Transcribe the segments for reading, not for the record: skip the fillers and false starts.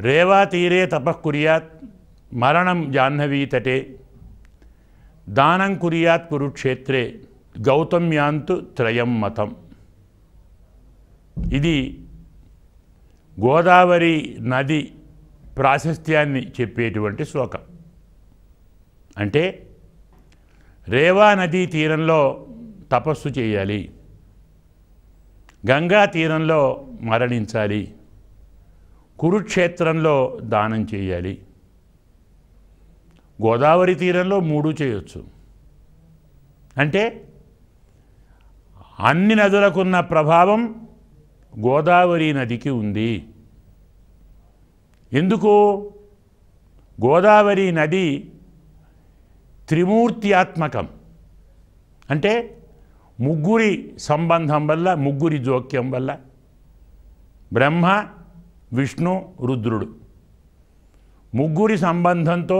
रेवातीरे तपः कुर्यात् मरणं जाह्नवी तटे दानं कुर्यात् कुरुक्षेत्रे गौतम्यांतु त्रयं मतम्। ఇది గోదావరి నది ప్రాశస్త్యాన్ని చెప్పేటువంటి శ్లోకం. అంటే రేవా నదీ తీరంలో తపస్సు చేయాలి, గంగా తీరంలో మరణించాలి, కురుక్షేత్రంలో దానం చేయాలి. గోదావరి తీరంలో మూడు చేయొచ్చు. అంటే అన్ని నదులకున్న ప్రభావం గోదావరి నదికి ఉంది. ఎందుకు? గోదావరి నది త్రిమూర్త్యాత్మకం. అంటే ముగ్గురి సంబంధం వల్ల, ముగ్గురి జోక్యం వల్ల బ్రహ్మ, విష్ణు, రుద్రుడు ముగ్గురి సంబంధంతో,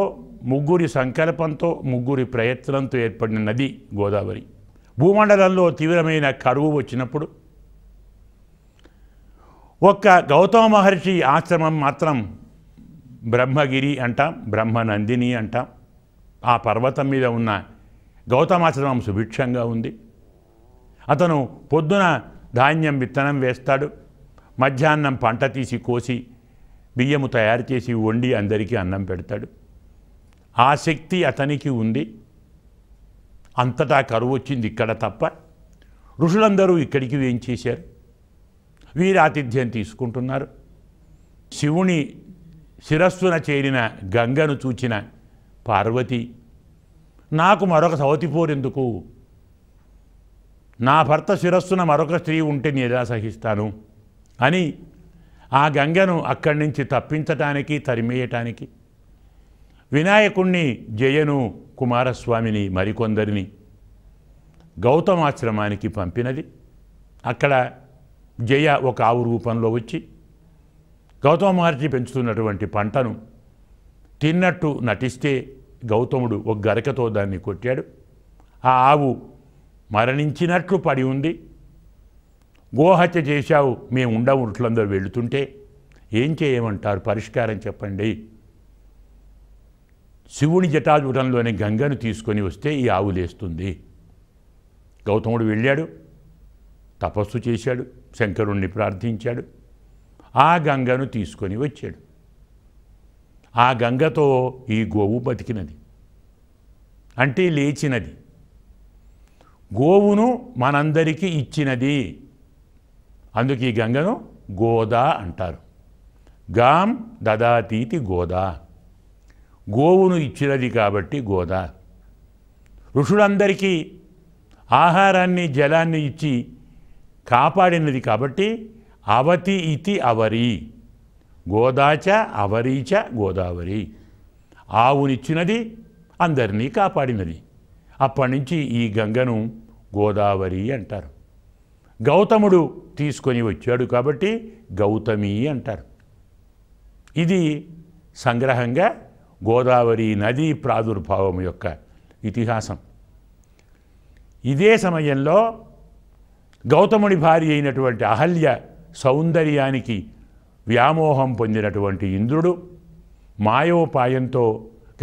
ముగ్గురి సంకల్పంతో, ముగ్గురి ప్రయత్నంతో ఏర్పడిన నది గోదావరి. భూమండలంలో తీవ్రమైన కరువు వచ్చినప్పుడు ఒక్క గౌతమ మహర్షి ఆశ్రమం మాత్రం బ్రహ్మగిరి అంటాం, బ్రహ్మనందిని అంటాం. ఆ పర్వతం మీద ఉన్న గౌతమాశ్రమం సుభిక్షంగా ఉంది. అతను పొద్దున ధాన్యం విత్తనం వేస్తాడు, మధ్యాహ్నం పంట తీసి కోసి బియ్యము తయారు చేసి వండి అందరికీ అన్నం పెడతాడు. ఆ శక్తి అతనికి ఉంది. అంతటా కరువు వచ్చింది ఇక్కడ తప్ప. ఋషులందరూ ఇక్కడికి వేయించేశారు, వీరి ఆతిథ్యం తీసుకుంటున్నారు. శివుని శిరస్సున చేరిన గంగను చూచిన పార్వతి, నాకు మరొక సవతిపోరెందుకు, నా భర్త శిరస్సున మరొక స్త్రీ ఉంటే నేను ఎలా సహిస్తాను అని ఆ గంగను అక్కడి నుంచి తప్పించటానికి, తరిమేయటానికి వినాయకుణ్ణి, జయను, కుమారస్వామిని, మరికొందరిని గౌతమాశ్రమానికి పంపినది. అక్కడ జయ ఒక ఆవు రూపంలో వచ్చి గౌతమ మహర్షి పెంచుతున్నటువంటి పంటను తిన్నట్టు నటిస్తే గౌతముడు ఒక గరకతో దాన్ని కొట్టాడు. ఆ ఆవు మరణించినట్లు పడి ఉంది. గోహత్య చేశావు, మేము ఉండవు, ఉట్లందరూ వెళుతుంటే ఏం చేయమంటారు, పరిష్కారం చెప్పండి. శివుని జటాజూటంలోని గంగను తీసుకొని వస్తే ఈ ఆవు లేస్తుంది. గౌతముడు వెళ్ళాడు, తపస్సు చేశాడు, శంకరుణ్ణి ప్రార్థించాడు, ఆ గంగను తీసుకొని వచ్చాడు. ఆ గంగతో ఈ గోవు బతికినది, అంటే లేచినది. గోవును మనందరికీ ఇచ్చినది. అందుకే ఈ గంగను గోదా అంటారు. గాం దదాతీతి గోదా, గోవును ఇచ్చినది కాబట్టి గోదా. ఋషులందరికీ ఆహారాన్ని, జలాన్ని ఇచ్చి కాపాడినది కాబట్టి అవతి ఇతి అవరి, గోదాచ అవరీచ గోదావరి. ఆవునిచ్చినది, అందరినీ కాపాడినది. అప్పటి నుంచి ఈ గంగను గోదావరి అంటారు. గౌతముడు తీసుకొని వచ్చాడు కాబట్టి గౌతమి అంటారు. ఇది సంగ్రహంగా గోదావరి నదీ ప్రాదుర్భావం యొక్క ఇతిహాసం. ఇదే సమయంలో గౌతముడి భార్య అయినటువంటి అహల్య సౌందర్యానికి వ్యామోహం పొందినటువంటి ఇంద్రుడు మాయోపాయంతో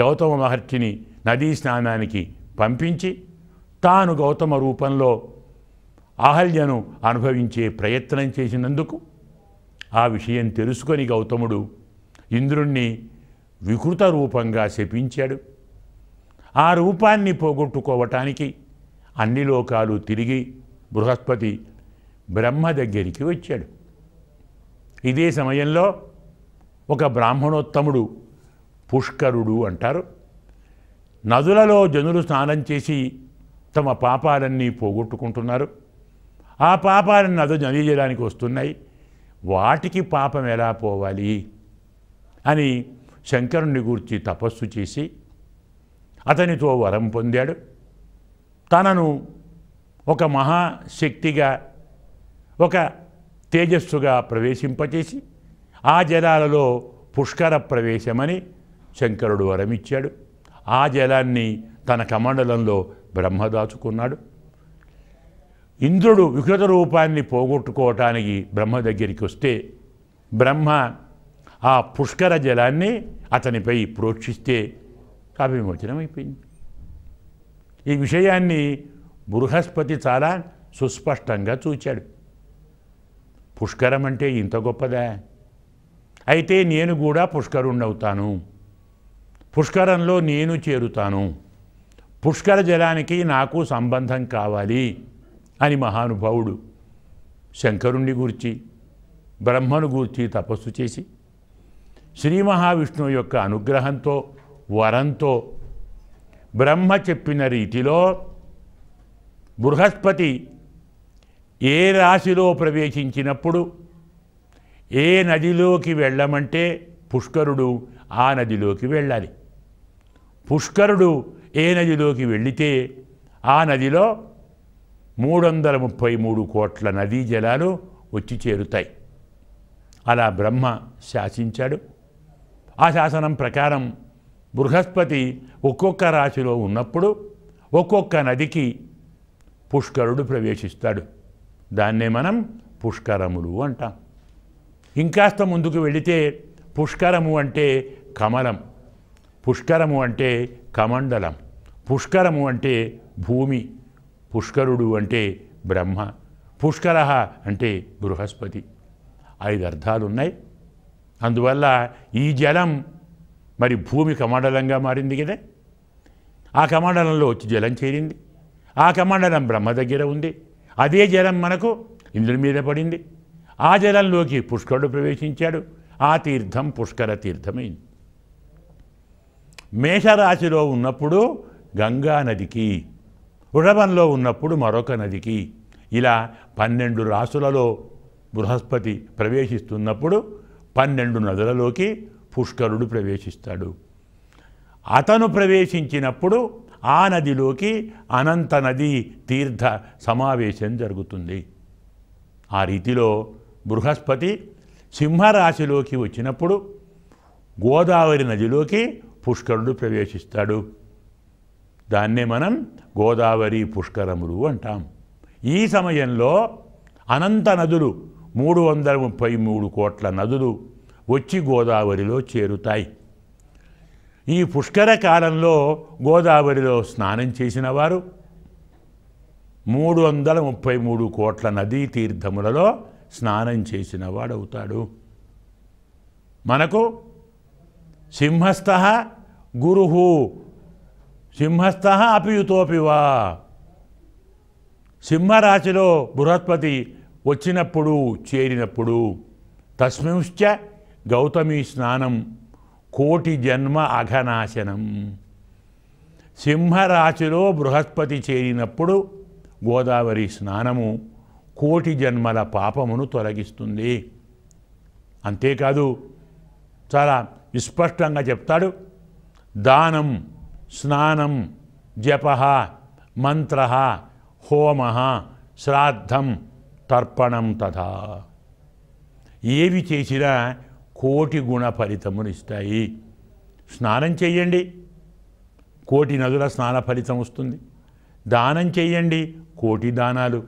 గౌతమ మహర్షిని నదీ స్నానానికి పంపించి తాను గౌతమ రూపంలో అహల్యను అనుభవించే ప్రయత్నం చేసినందుకు ఆ విషయం తెలుసుకొని గౌతముడు ఇంద్రుణ్ణి వికృత రూపంగా శపించాడు. ఆ రూపాన్ని పోగొట్టుకోవటానికి అన్ని లోకాలు తిరిగి బృహస్పతి బ్రహ్మ దగ్గరికి వచ్చాడు. ఇదే సమయంలో ఒక బ్రాహ్మణోత్తముడు, పుష్కరుడు అంటారు, నదులలో జనులు స్నానం చేసి తమ పాపాలన్నీ పోగొట్టుకుంటున్నారు. ఆ పాపాలను నదీ జలానికి వస్తున్నాయి, వాటికి పాపం ఎలా పోవాలి అని శంకరుణ్ణి గూర్చి తపస్సు చేసి అతనితో వరం పొందాడు. తనను ఒక మహాశక్తిగా, ఒక తేజస్సుగా ప్రవేశింపచేసి ఆ జలాలలో పుష్కర ప్రవేశమని శంకరుడు వరమిచ్చాడు. ఆ జలాన్ని తన కమండలంలో బ్రహ్మ దాచుకున్నాడు. ఇంద్రుడు వికృత రూపాన్ని పోగొట్టుకోవటానికి బ్రహ్మ దగ్గరికి వస్తే బ్రహ్మ ఆ పుష్కర జలాన్ని అతనిపై ప్రోక్షిస్తే విమోచనం అయిపోయింది. ఈ విషయాన్ని బృహస్పతి చాలా సుస్పష్టంగా చూచాడు. పుష్కరం అంటే ఇంత గొప్పదా? అయితే నేను కూడా పుష్కరుణ్ణవుతాను, పుష్కరంలో నేను చేరుతాను, పుష్కర జలానికి నాకు సంబంధం కావాలి అని మహానుభావుడు శంకరుణ్ణి గూర్చి బ్రహ్మను గూర్చి తపస్సు చేసి శ్రీ మహావిష్ణువు యొక్క అనుగ్రహంతో వరంతో బ్రహ్మ చెప్పిన రీతిలో బృహస్పతి ఏ రాశిలో ప్రవేశించినప్పుడు ఏ నదిలోకి వెళ్ళమంటే పుష్కరుడు ఆ నదిలోకి వెళ్ళాలి. పుష్కరుడు ఏ నదిలోకి వెళ్ళితే ఆ నదిలో 333 కోట్ల నదీ జలాలు వచ్చి చేరుతాయి. అలా బ్రహ్మ శాసించాడు. ఆ శాసనం ప్రకారం బృహస్పతి ఒక్కొక్క రాశిలో ఉన్నప్పుడు ఒక్కొక్క నదికి పుష్కరుడు ప్రవేశిస్తాడు. దాన్నే మనం పుష్కరములు అంటాం. ఇంకాస్త ముందుకు వెళితే పుష్కరము అంటే కమలం, పుష్కరము అంటే కమండలం, పుష్కరము అంటే భూమి, పుష్కరుడు అంటే బ్రహ్మ, పుష్కర అంటే బృహస్పతి. 5 అర్థాలున్నాయి. అందువల్ల ఈ జలం మరి భూమి కమండలంగా మారింది కదా, ఆ కమండలంలో వచ్చి జలం చేరింది. ఆ కమండలం బ్రహ్మ దగ్గర ఉంది. అదే జలం మనకు ఇంద్రుని మీద పడింది. ఆ జలంలోకి పుష్కరుడు ప్రవేశించాడు. ఆ తీర్థం పుష్కర తీర్థమైంది. మేషరాశిలో ఉన్నప్పుడు గంగా నదికి, వృషభంలో ఉన్నప్పుడు మరొక నదికి, ఇలా 12 రాశులలో బృహస్పతి ప్రవేశిస్తున్నప్పుడు 12 నదులలోకి పుష్కరుడు ప్రవేశిస్తాడు. అతను ప్రవేశించినప్పుడు ఆ నదిలోకి అనంత నది తీర్థ సమావేశం జరుగుతుంది. ఆ రీతిలో బృహస్పతి సింహరాశిలోకి వచ్చినప్పుడు గోదావరి నదిలోకి పుష్కరుడు ప్రవేశిస్తాడు. దాన్నే మనం గోదావరి పుష్కరములు అంటాం. ఈ సమయంలో అనంత నదులు 333 కోట్ల నదులు వచ్చి గోదావరిలో చేరుతాయి. ఈ పుష్కర కాలంలో గోదావరిలో స్నానం చేసిన వారు 333 కోట్ల నదీ తీర్థములలో స్నానం చేసిన వాడవుతాడు. మనకు సింహస్థ గురుహు సింహస్థ అపియుతోపివా. సింహరాశిలో బృహస్పతి వచ్చినప్పుడు చేరినప్పుడు తస్మింశ్చ గౌతమి స్నానం కోటి జన్మ అఘనాశనం. సింహరాశిలో బృహస్పతి చేరినప్పుడు గోదావరి స్నానము కోటి జన్మల పాపమును తొలగిస్తుంది. అంతేకాదు చాలా విస్పష్టంగా చెప్తాడు. దానం, స్నానం, జప, మంత్ర, హోమ, శ్రాద్ధం, తర్పణం తథా ఏవి చేసినా కోటి గుణ ఫలితమునిస్తాయి. స్నానం చెయ్యండి, కోటి నదుల స్నాన ఫలితం వస్తుంది. దానం చెయ్యండి, కోటి దానాలు.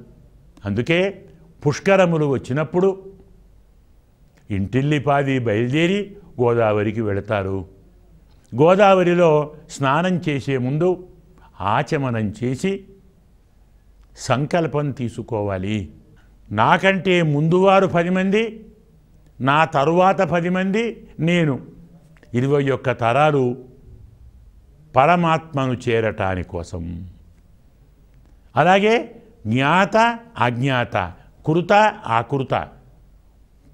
అందుకే పుష్కరములు వచ్చినప్పుడు ఇంటిల్లిపాది బయలుదేరి గోదావరికి వెళతారు. గోదావరిలో స్నానం చేసే ముందు ఆచమనం చేసి సంకల్పం తీసుకోవాలి. నాకంటే ముందువారు 10 మంది, నా తరువాత 10 మంది, నేను 21 తరాలు పరమాత్మను చేరటాని కోసం. అలాగే జ్ఞాత అజ్ఞాత, కృత ఆకృత,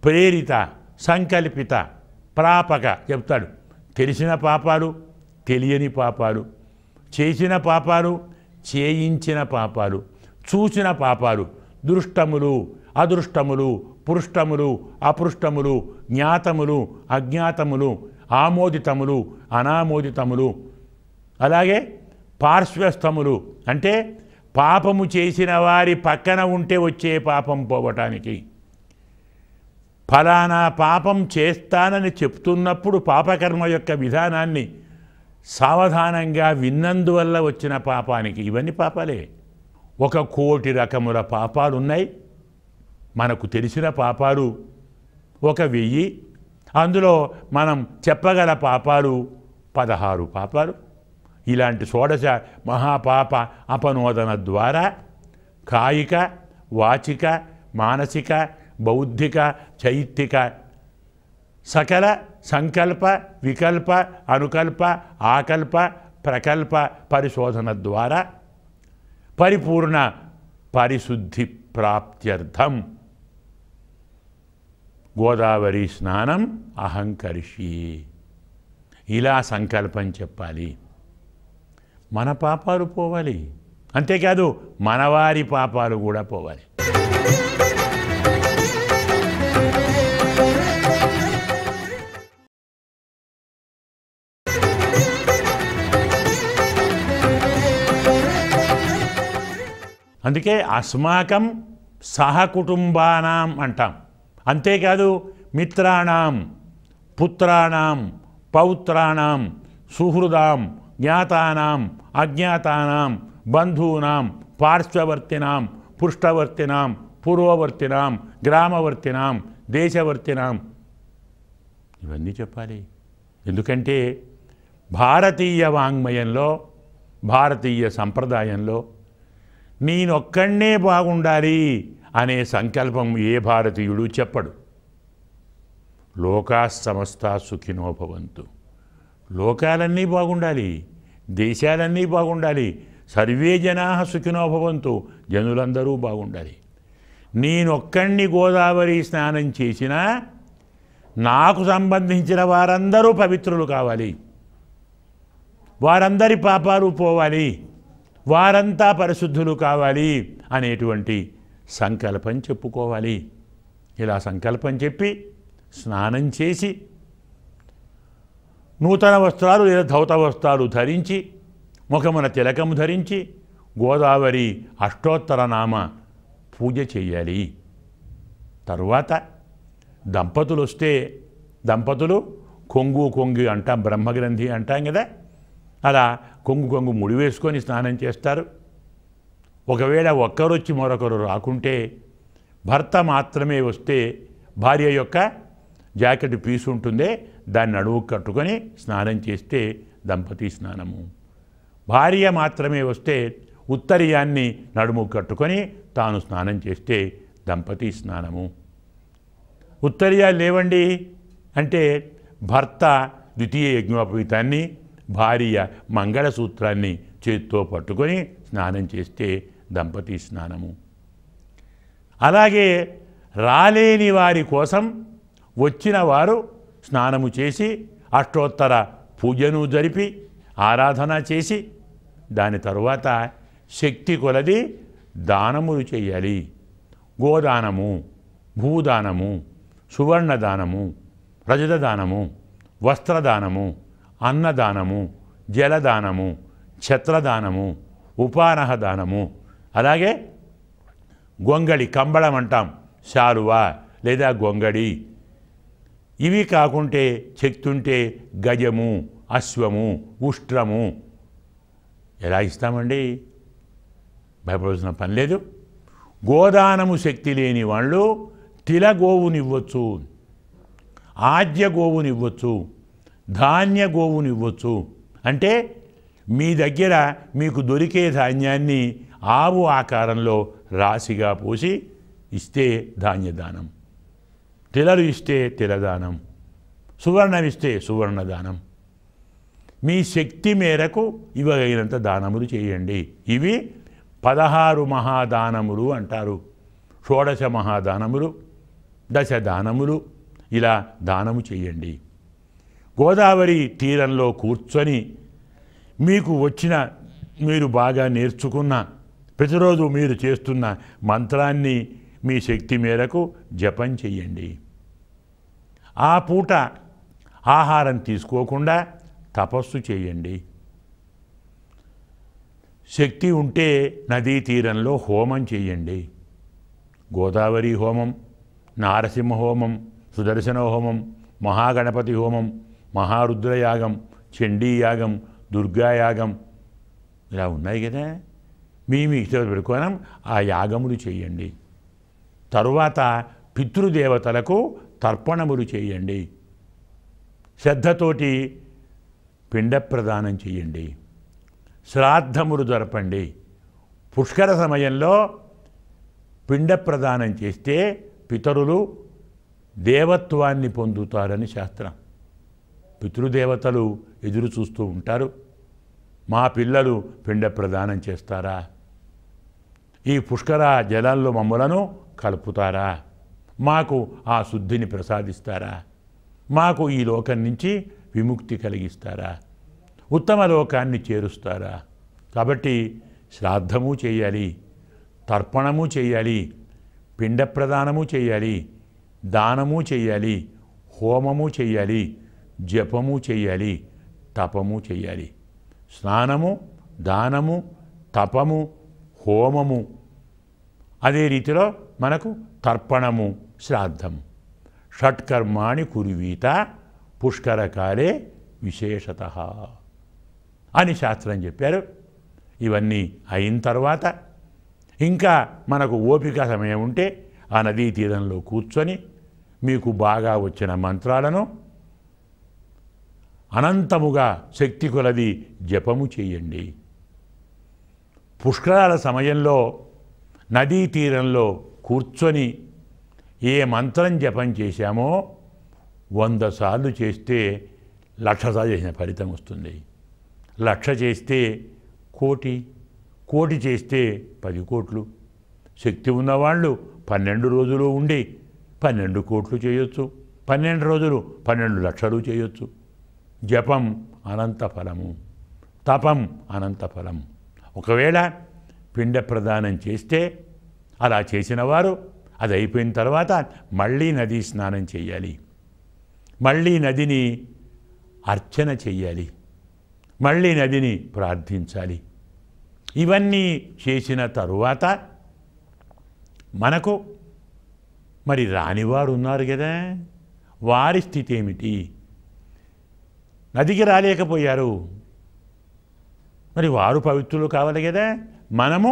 ప్రేరిత సంకల్పిత ప్రాపక చెప్తాడు. తెలిసిన పాపాలు, తెలియని పాపాలు, చేసిన పాపాలు, చేయించిన పాపాలు, చూసిన పాపాలు, దృష్టములు అదృష్టములు, పృష్టములు అపృష్టములు, జ్ఞాతములు అజ్ఞాతములు, ఆమోదితములు అనామోదితములు, అలాగే పార్శ్వస్థములు అంటే పాపము చేసిన వారి పక్కన ఉంటే వచ్చే పాపం పోవటానికి, ఫలానా పాపం చేస్తానని చెప్తున్నప్పుడు పాపకర్మ యొక్క విధానాన్ని సావధానంగా విన్నందువల్ల వచ్చిన పాపానికి ఇవన్నీ పాపాలే. 1,000,000 రకముల పాపాలు ఉన్నాయి. మనకు తెలిసిన పాపాలు 1,000. అందులో మనం చెప్పగల పాపాలు 16 పాపాలు. ఇలాంటి షోడశ మహాపాప అపనోదన ద్వారా కాయిక, వాచిక, మానసిక, బౌద్ధిక, చైత్తిక సకల సంకల్ప, వికల్ప, అనుకల్ప, ఆకల్ప, ప్రకల్ప పరిశోధన ద్వారా పరిపూర్ణ పరిశుద్ధి ప్రాప్త్యర్థం గోదావరి స్నానం అహంకరిషి ఇలా సంకల్పం చెప్పాలి. మన పాపాలు పోవాలి, అంతేకాదు మనవారి పాపాలు కూడా పోవాలి. అందుకే అస్మాకం సహకుటుంబానాం అంటాం. అంతేకాదు మిత్రాణం, పుత్రాణం, పౌత్రాణం, సుహృదాం, జ్ఞాతానాం, అజ్ఞాతానాం, బంధూనాం, పార్శ్వవర్తినాం, పృష్ఠవర్తినాం, పూర్వవర్తినాం, గ్రామవర్తినాం, దేశవర్తినాం ఇవన్నీ చెప్పాలి. ఎందుకంటే భారతీయ వాంగ్మయంలో, భారతీయ సంప్రదాయంలో నేనొక్కడే బాగుండాలి అనే సంకల్పం ఏ భారతీయుడు చెప్పడు. లోకా సమస్తా సుఖినో భవంతు, లోకాలన్నీ బాగుండాలి, దేశాలన్నీ బాగుండాలి, సర్వే జనా సుఖినో భవంతు, జనులందరూ బాగుండాలి. నేనొక్కడిని గోదావరి స్నానం చేసినా నాకు సంబంధించిన వారందరూ పవిత్రులు కావాలి, వారందరి పాపాలు పోవాలి, వారంతా పరిశుద్ధులు కావాలి అనేటువంటి సంకల్పం చెప్పుకోవాలి. ఇలా సంకల్పం చెప్పి స్నానం చేసి నూతన వస్త్రాలు లేదా ధౌత వస్త్రాలు ధరించి ముఖమున తిలకము ధరించి గోదావరి అష్టోత్తర నామ పూజ చేయాలి. తరువాత దంపతులు వస్తే దంపతులు కొంగు అంటాం, బ్రహ్మగ్రంథి అంటాం కదా, అలా కొంగు ముడి వేసుకొని స్నానం చేస్తారు. ఒకవేళ ఒక్కరొచ్చి మరొకరు రాకుంటే భర్త మాత్రమే వస్తే భార్య యొక్క జాకెట్ పీసు ఉంటుందే దాన్ని నడువు కట్టుకొని స్నానం చేస్తే దంపతి స్నానము. భార్య మాత్రమే వస్తే ఉత్తరీయాన్ని నడుము కట్టుకొని తాను స్నానం చేస్తే దంపతి స్నానము. ఉత్తరీయాలు లేవండి అంటే భర్త ద్వితీయ యజ్ఞోపవీతాన్ని, భార్య మంగళసూత్రాన్ని చేత్తో పట్టుకొని స్నానం చేస్తే దంపతి స్నానము. అలాగే రాలేని వారి కోసం వచ్చిన వారు స్నానము చేసి అష్టోత్తర పూజను జరిపి ఆరాధన చేసి దాని తరువాత శక్తి కొలది దానములు చేయాలి. గోదానము, భూదానము, సువర్ణదానము, రజతదానము, వస్త్రదానము, అన్నదానము, జలదానము, ఛత్రదానము, ఉపానహ దానము, అలాగే గొంగళి కంబళం అంటాం, శాలువా లేదా గొంగడి, ఇవి కాకుంటే శక్తుంటే గజము, అశ్వము, ఉష్ట్రము ఎలా ఇస్తామండి? భయపడాల్సిన పని లేదు. గోదానము శక్తి లేని వాళ్ళు తిల గోవునివ్వచ్చు, ఆజ్య గోవునివ్వచ్చు, ధాన్య గోవునివ్వచ్చు. అంటే మీ దగ్గర మీకు దొరికే ధాన్యాన్ని ఆవు ఆకారంలో రాశిగా పోసి ఇస్తే ధాన్యదానం, తిలలు ఇస్తే తిలదానం, సువర్ణం ఇస్తే సువర్ణదానం. మీ శక్తి మేరకు ఇవ్వగలిగినంత దానములు చేయండి. ఇవి 16 మహాదానములు అంటారు. షోడశ మహాదానములు, దశ దానములు, ఇలా దానము చేయండి. గోదావరి తీరంలో కూర్చొని మీకు వచ్చిన, మీరు బాగా నేర్చుకున్న, ప్రతిరోజు మీరు చేస్తున్న మంత్రాన్ని మీ శక్తి మేరకు జపం చెయ్యండి. ఆ పూట ఆహారం తీసుకోకుండా తపస్సు చేయండి. శక్తి ఉంటే నదీ తీరంలో హోమం చేయండి. గోదావరి హోమం, నారసింహ హోమం, సుదర్శన హోమం, మహాగణపతి హోమం, మహారుద్రయాగం, చండీయాగం, దుర్గాయాగం ఇలా ఉన్నాయి కదా. మీ ఇష్టం పెట్టుకోవడం ఆ యాగములు చేయండి. తరువాత పితృదేవతలకు తర్పణములు చేయండి. శ్రద్ధతోటి పిండ ప్రదానం చేయండి. శ్రాద్ధములు జరపండి. పుష్కర సమయంలో పిండ ప్రదానం చేస్తే పితరులు దేవత్వాన్ని పొందుతారని శాస్త్రం. పితృదేవతలు ఎదురు చూస్తూ ఉంటారు, మా పిల్లలు పిండ ప్రదానం చేస్తారా, ఈ పుష్కర జలాల్లో మమ్మలను కలుపుతారా, మాకు ఆ శుద్ధిని ప్రసాదిస్తారా, మాకు ఈ లోకం నుంచి విముక్తి కలిగిస్తారా, ఉత్తమ లోకాన్ని చేరుస్తారా. కాబట్టి శ్రాద్ధము చేయాలి, తర్పణము చేయాలి, పిండ ప్రదానము చేయాలి, దానము చేయాలి, హోమము చేయాలి, జపము చేయాలి, తపము చేయాలి. స్నానము, దానము, తపము, హోమము, అదే రీతిలో మనకు తర్పణము, శ్రాద్ధము. షట్కర్మాణి కుర్వీత పుష్కరకాలే విశేషతః అని శాస్త్రం చెప్పారు. ఇవన్నీ అయిన తర్వాత ఇంకా మనకు ఓపిక సమయం ఉంటే ఆ నదీ తీరంలో కూర్చొని మీకు బాగా వచ్చిన మంత్రాలను అనంతముగా శక్తి కొలది జపము చేయండి. పుష్కరాల సమయంలో నదీ తీరంలో కూర్చొని ఏ మంత్రం జపం చేశామో 100 సార్లు చేస్తే 1,00,000 సార్లు చేసిన ఫలితం వస్తుంది. 1,00,000 చేస్తే 1,00,000, 1,00,000 చేస్తే 10 కోట్లు. శక్తి ఉన్నవాళ్ళు 12 రోజులు ఉండి 12 కోట్లు చేయొచ్చు, 12 రోజులు 12 లక్షలు చేయొచ్చు. జపం అనంత ఫలము, తపం అనంత ఫలం. ఒకవేళ పిండ ప్రదానం చేస్తే అలా చేసిన వారు అది అయిపోయిన తర్వాత మళ్ళీ నదీ స్నానం చేయాలి, మళ్ళీ నదిని అర్చన చెయ్యాలి, మళ్ళీ నదిని ప్రార్థించాలి. ఇవన్నీ చేసిన తరువాత మనకు మరి రానివారు ఉన్నారు కదా, వారి స్థితి ఏమిటి? నదికి రాలేకపోయారు, మరి వారు పవిత్రులు కావాలి కదా. మనము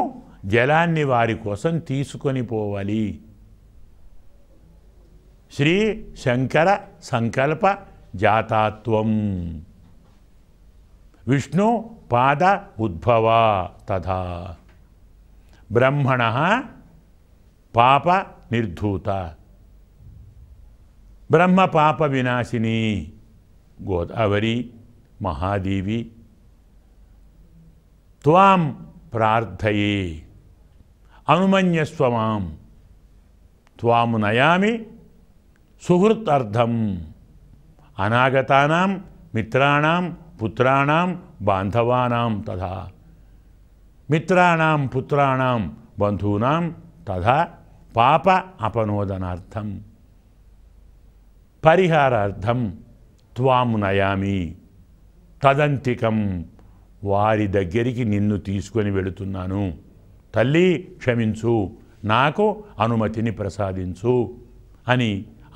జలాన్ని వారి కోసం తీసుకొని పోవాలి. శ్రీ శంకర సంకల్ప జాతాత్వం విష్ణు పాద ఉద్భవ తథా బ్రహ్మణ పాప నిర్ధూత బ్రహ్మ పాప వినాశిని గోదావరి మహాదేవి త్వాం ప్రార్థయే అనుమన్యస్వ మాం త్వాము నయామి సుహృత్ అర్థం అనాగతానాం మిత్రాణాం పుత్రాణాం బాంధవానాం తథా మిత్రాణాం పుత్రాణాం బంధూనాం తథా పాప అపనోదనార్థం పరిహారార్థం త్వాం నయామి తదంతికం వారి దగ్గరికి నిన్ను తీసుకొని వెళుతున్నాను. తల్లి క్షమించు, నాకు అనుమతిని ప్రసాదించు అని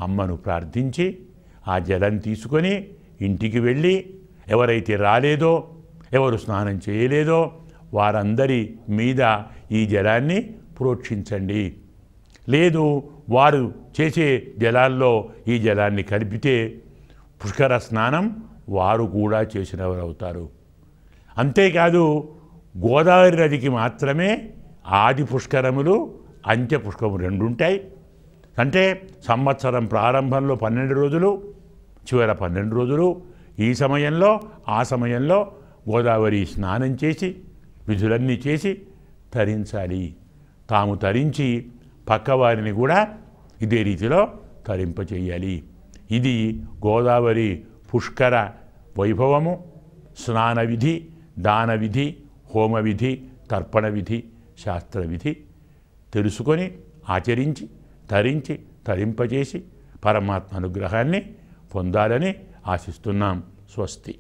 అమ్మను ప్రార్థించి ఆ జలం తీసుకొని ఇంటికి వెళ్ళి ఎవరైతే రాలేదో, ఎవరు స్నానం చేయలేదో వారందరి మీద ఈ జలాన్ని ప్రోక్షించండి. లేదు వారు చేసే జలాల్లో ఈ జలాన్ని కలిపితే పుష్కర స్నానం వారు కూడా చేసినవారు అవుతారు. అంతేకాదు గోదావరి నదికి మాత్రమే ఆది పుష్కరములు అంత్య పుష్కరములు 2 ఉంటాయి. అంటే సంవత్సరం ప్రారంభంలో 12 రోజులు, చివర 12 రోజులు. ఈ సమయంలో ఆ సమయంలో గోదావరి స్నానం చేసి విధులన్నీ చేసి తరించాలి. తాము తరించి పక్కవారిని కూడా ఇదే రీతిలో తరింపచేయాలి. ఇది గోదావరి పుష్కర వైభవము. స్నాన విధి, దాన విధి, హోమ విధి, తర్పణ విధి, శాస్త్ర విధి తెలుసుకొని ఆచరించి తరించి తరింపజేసి పరమాత్మ అనుగ్రహాన్ని పొందాలని ఆశిస్తున్నాం. స్వస్తి.